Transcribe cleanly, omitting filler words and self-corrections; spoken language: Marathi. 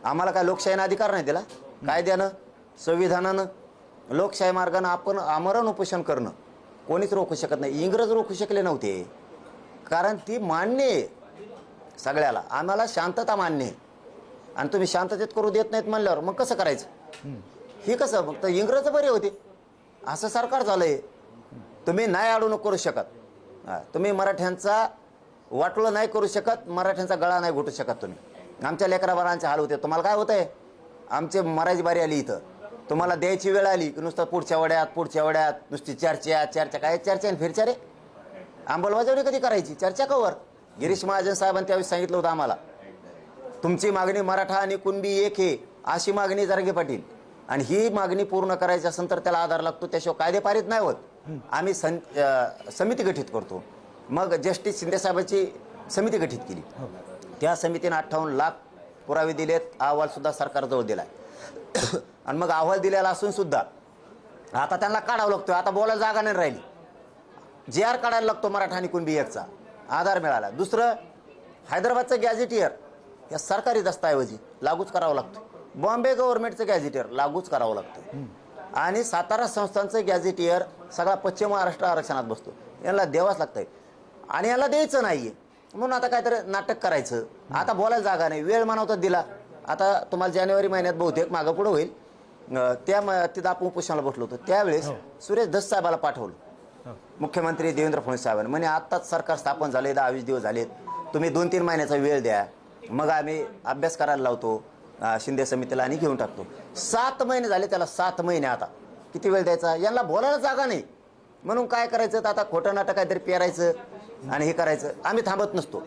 आम्हाला काय लोकशाहीनं अधिकार नाही दिला? कायद्यानं, संविधानानं, लोकशाही मार्गानं आपण आमरण उपोषण करणं कोणीच रोखू शकत नाही. इंग्रज रोखू शकले नव्हते, कारण ती मान्य आहे सगळ्याला. आम्हाला शांतता मान्य आहे आणि तुम्ही शांततेत करू देत नाहीत म्हणल्यावर मग कसं करायचं? ही कसं? फक्त इंग्रज बरे होते असं सरकार झालं आहे. तुम्ही नाही अडवणूक करू शकत, तुम्ही मराठ्यांचा वाटोळं नाही करू शकत, मराठ्यांचा गळा नाही घोटू शकत तुम्ही. आमच्या लेकराबाळांचे हाल होते. तुम्हाला काय होतंय? आमचे मराठी बारी आली इथं, तुम्हाला द्यायची वेळ आली की नुसतं पुढच्या वड्यात नुसती चर्चा काय चर्चा आणि फिरच्या रे? अंमलबजावणी कधी करायची? चर्चा कवर? गिरीश महाजन साहेबांनी त्यावेळी सांगितलं होतं आम्हाला, तुमची मागणी मराठा आणि कुणबी एक आहे अशी मागणी जरांगे पाटील, आणि ही मागणी पूर्ण करायची असेल तर त्याला आधार लागतो, त्याशिवाय कायदे पारित नाही होत. आम्ही समिती गठीत करतो. मग जस्टिस शिंदे साहेबांची समिती गठीत केली. त्या समितीने 58 लाख पुरावे दिलेत. अहवालसुद्धा सरकारजवळ दिला आहे. आणि मग अहवाल दिलेला असून सुद्धा आता त्यांना काढावं लागतो. आता बोलायला जागा नाही राहिली. JR काढायला लागतो मराठा आणि कुणबी एकचा, आधार मिळाला. दुसरं, हैदराबादचं गॅझेटियर या सरकारी दस्तऐवजी लागूच करावं लागतो. बॉम्बे गव्हर्नमेंटचं गॅझेटियर लागूच करावं लागतं. आणि सातारा संस्थांचं गॅझेटियर सगळा पश्चिम महाराष्ट्र आरक्षणात बसतो. यांना द्यावाच लागतंय आणि याला द्यायचं नाही आहे म्हणून आता काहीतरी नाटक करायचं. आता बोलायला जागा नाही, वेळ मानवतात दिला. आता तुम्हाला जानेवारी महिन्यात बहुतेक मागं पुढं होईल. तिथं आपण उपोषणाला बसलो होतो त्यावेळेस सुरेश धस साहेबाला पाठवलं, मुख्यमंत्री देवेंद्र फडणवीस साहेबांनी. म्हणे आत्ताच सरकार स्थापन झाले, 10-20 दिवस झालेत, तुम्ही 2-3 महिन्याचा वेळ द्या, मग आम्ही अभ्यास करायला लावतो शिंदे समितीला आणि घेऊन टाकतो. 7 महिने झाले त्याला, 7 महिने. आता किती वेळ द्यायचा? यांना बोलायला जागा नाही म्हणून काय करायचं? आता खोटं नाटक काहीतरी पेरायचं आणि हे करायचं. आम्ही थांबत नसतो.